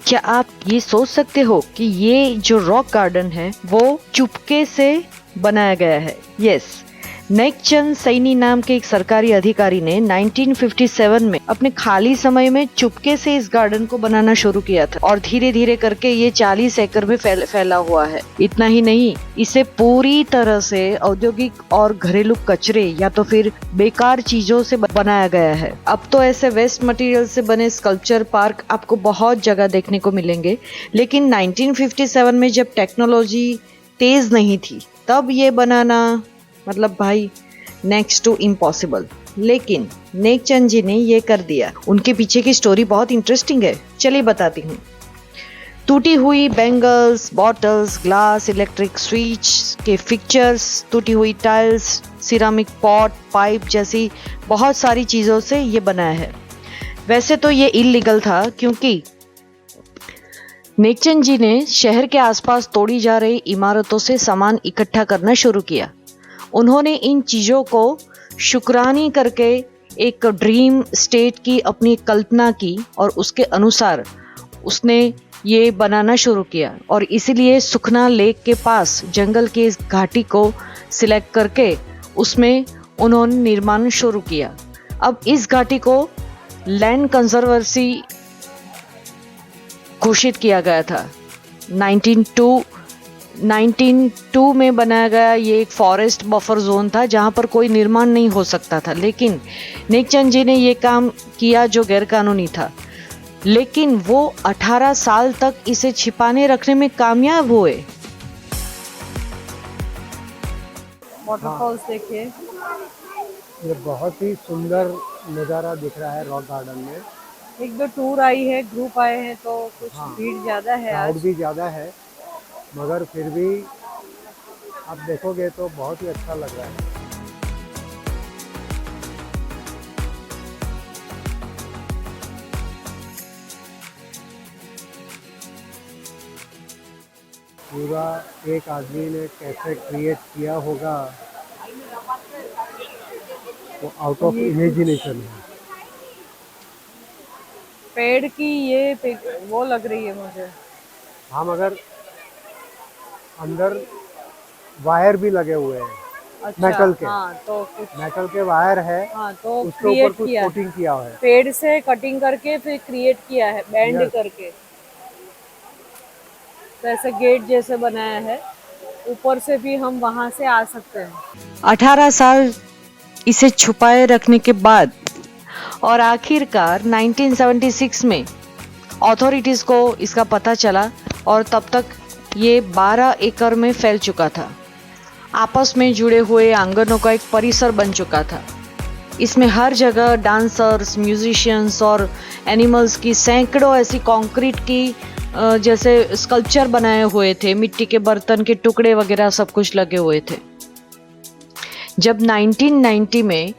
क्या आप ये सोच सकते हो कि ये जो रॉक गार्डन है वो चुपके से बनाया गया है? यस, नेकचंद सैनी नाम के एक सरकारी अधिकारी ने 1957 में अपने खाली समय में चुपके से इस गार्डन को बनाना शुरू किया था और धीरे धीरे करके ये 40 एकड़ में फैला हुआ है। इतना ही नहीं, इसे पूरी तरह से औद्योगिक और घरेलू कचरे या तो फिर बेकार चीजों से बनाया गया है। अब तो ऐसे वेस्ट मटेरियल से बने स्कल्पचर पार्क आपको बहुत जगह देखने को मिलेंगे, लेकिन 1957 में जब टेक्नोलॉजी तेज नहीं थी तब ये बनाना मतलब भाई नेक्स्ट टू इम्पॉसिबल। लेकिन नेकचंद जी ने ये कर दिया। उनके पीछे की स्टोरी बहुत इंटरेस्टिंग है, चलिए बताती हूँ। टूटी हुई bangles, bottles, glass, electric switch के फिक्चर्स, टूटी हुई टाइल्स, सिरामिक पॉट, पाइप जैसी बहुत सारी चीज़ों से ये बनाया है। वैसे तो ये इलीगल था क्योंकि नेकचंद जी ने शहर के आसपास तोड़ी जा रही इमारतों से सामान इकट्ठा करना शुरू किया। उन्होंने इन चीज़ों को शुक्रानी करके एक ड्रीम स्टेट की अपनी कल्पना की और उसके अनुसार उसने ये बनाना शुरू किया और इसीलिए सुखना लेक के पास जंगल की इस घाटी को सिलेक्ट करके उसमें उन्होंने निर्माण शुरू किया। अब इस घाटी को लैंड कंजर्वेंसी घोषित किया गया था। 1902 में बनाया गया ये एक फॉरेस्ट बफर जोन था जहां पर कोई निर्माण नहीं हो सकता था, लेकिन नेकचंद जी ने ये काम किया जो गैरकानूनी था, लेकिन वो 18 साल तक इसे छिपाने रखने में कामयाब हुए। वाटरफॉल्स देखिए, ये बहुत ही सुंदर नज़ारा दिख रहा है रॉक गार्डन में। एक दो टूर आई है, ग्रुप आए हैं तो कुछ भीड़ ज्यादा है क्राउड आज। भी ज़्यादा है, मगर फिर भी आप देखोगे तो बहुत ही अच्छा लग रहा है। पूरा एक आदमी ने कैसे क्रिएट किया होगा वो आउट ऑफ इमेजिनेशन है। पेड़ की ये वो लग रही है मुझे। हाँ, मगर अंदर वायर भी लगे हुए हैं। अच्छा, मेटल के। हाँ तो कुछ मेटल के वायर है, हाँ तो उसके ऊपर क्रिएट कुछ किया है, कोटिंग किया हुआ है। पेड़ से कटिंग करके फिर क्रिएट किया है बैंड Yes. करके। तो ऐसे गेट जैसे बनाया है, ऊपर से भी हम वहां से आ सकते हैं। 18 साल इसे छुपाए रखने के बाद और आखिरकार 1976 में अथॉरिटीज को इसका पता चला और तब तक ये 12 एकड़ में फैल चुका था। आपस में जुड़े हुए आंगनों का एक परिसर बन चुका था। इसमें हर जगह डांसर्स, म्यूजिशियंस और एनिमल्स की सैकड़ों ऐसी कंक्रीट की जैसे स्कल्पचर बनाए हुए थे, मिट्टी के बर्तन के टुकड़े वगैरह सब कुछ लगे हुए थे। जब 1990 में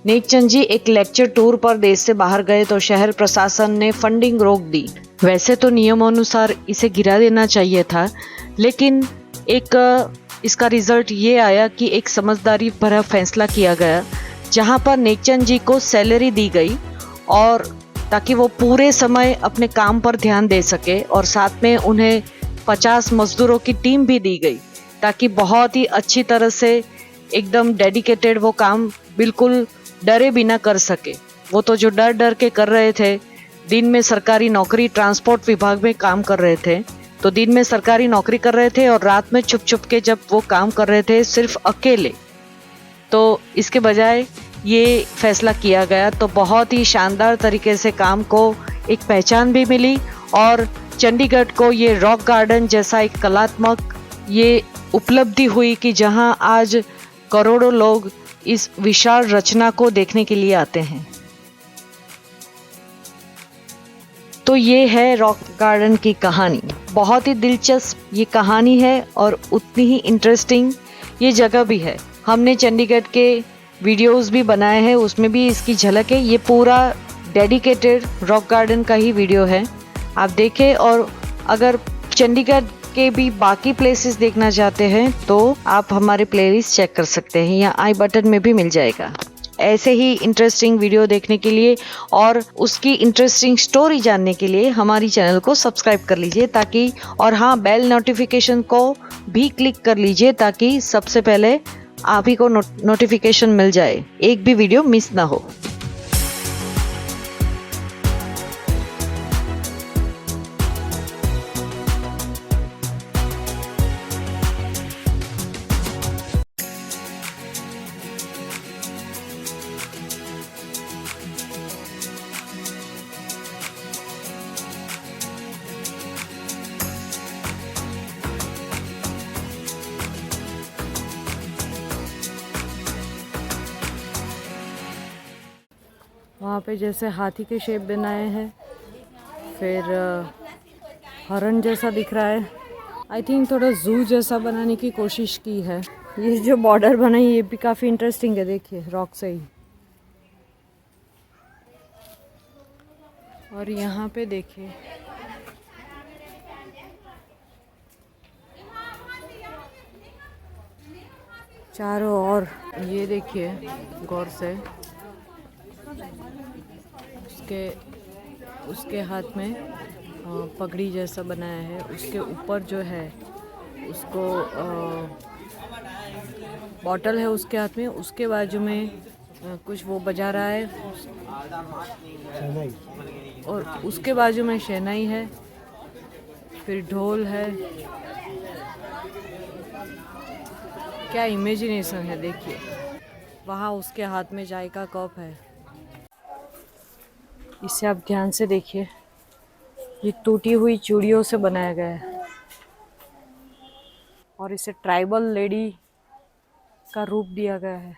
नेकचंद जी एक लेक्चर टूर पर देश से बाहर गए तो शहर प्रशासन ने फंडिंग रोक दी। वैसे तो नियमानुसार इसे गिरा देना चाहिए था, लेकिन इसका रिजल्ट ये आया कि एक समझदारी भरा फैसला किया गया जहां पर नेकचंद जी को सैलरी दी गई और ताकि वो पूरे समय अपने काम पर ध्यान दे सके, और साथ में उन्हें 50 मजदूरों की टीम भी दी गई ताकि बहुत ही अच्छी तरह से एकदम डेडिकेटेड वो काम बिल्कुल डरे बिना कर सके। वो तो जो डर डर के कर रहे थे, दिन में सरकारी नौकरी ट्रांसपोर्ट विभाग में काम कर रहे थे, तो दिन में सरकारी नौकरी कर रहे थे और रात में छुप छुप के जब वो काम कर रहे थे सिर्फ अकेले, तो इसके बजाय ये फैसला किया गया तो बहुत ही शानदार तरीके से काम को एक पहचान भी मिली और चंडीगढ़ को ये रॉक गार्डन जैसा एक कलात्मक ये उपलब्धि हुई कि जहां आज करोड़ों लोग इस विशाल रचना को देखने के लिए आते हैं। तो ये है रॉक गार्डन की कहानी। बहुत ही दिलचस्प ये कहानी है और उतनी ही इंटरेस्टिंग ये जगह भी है। हमने चंडीगढ़ के वीडियोस भी बनाए हैं, उसमें भी इसकी झलक है। ये पूरा डेडिकेटेड रॉक गार्डन का ही वीडियो है, आप देखें। और अगर चंडीगढ़ के भी बाकी प्लेसेस देखना चाहते हैं तो आप हमारे प्लेलिस्ट चेक कर सकते हैं, या आई बटन में भी मिल जाएगा। ऐसे ही इंटरेस्टिंग वीडियो देखने के लिए और उसकी इंटरेस्टिंग स्टोरी जानने के लिए हमारी चैनल को सब्सक्राइब कर लीजिए ताकि, और हाँ, बेल नोटिफिकेशन को भी क्लिक कर लीजिए ताकि सबसे पहले आप ही को नोटिफिकेशन मिल जाए, एक भी वीडियो मिस ना हो। वहाँ पे जैसे हाथी के शेप बनाए हैं, फिर हरण जैसा दिख रहा है। आई थिंक थोड़ा जू जैसा बनाने की कोशिश की है। ये जो बॉर्डर बना है ये भी काफ़ी इंटरेस्टिंग है, देखिए रॉक से ही। और यहाँ पे देखिए चारों ओर, ये देखिए गौर से, उसके हाथ में पगड़ी जैसा बनाया है। उसके ऊपर जो है उसको बॉटल है उसके हाथ में, उसके बाजू में कुछ वो बजा रहा है, और उसके बाजू में शहनाई है, फिर ढोल है। क्या इमेजिनेशन है, देखिए वहाँ उसके हाथ में चाय का कप है। इसे आप ध्यान से देखिए, ये टूटी हुई चूड़ियों से बनाया गया है और इसे ट्राइबल लेडी का रूप दिया गया है।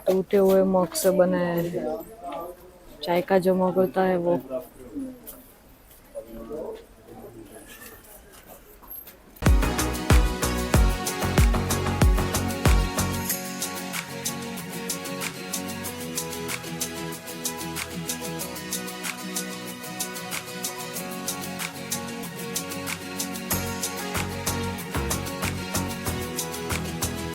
टूटे हुए मग से बनाया है। चाय का जो मग होता है वो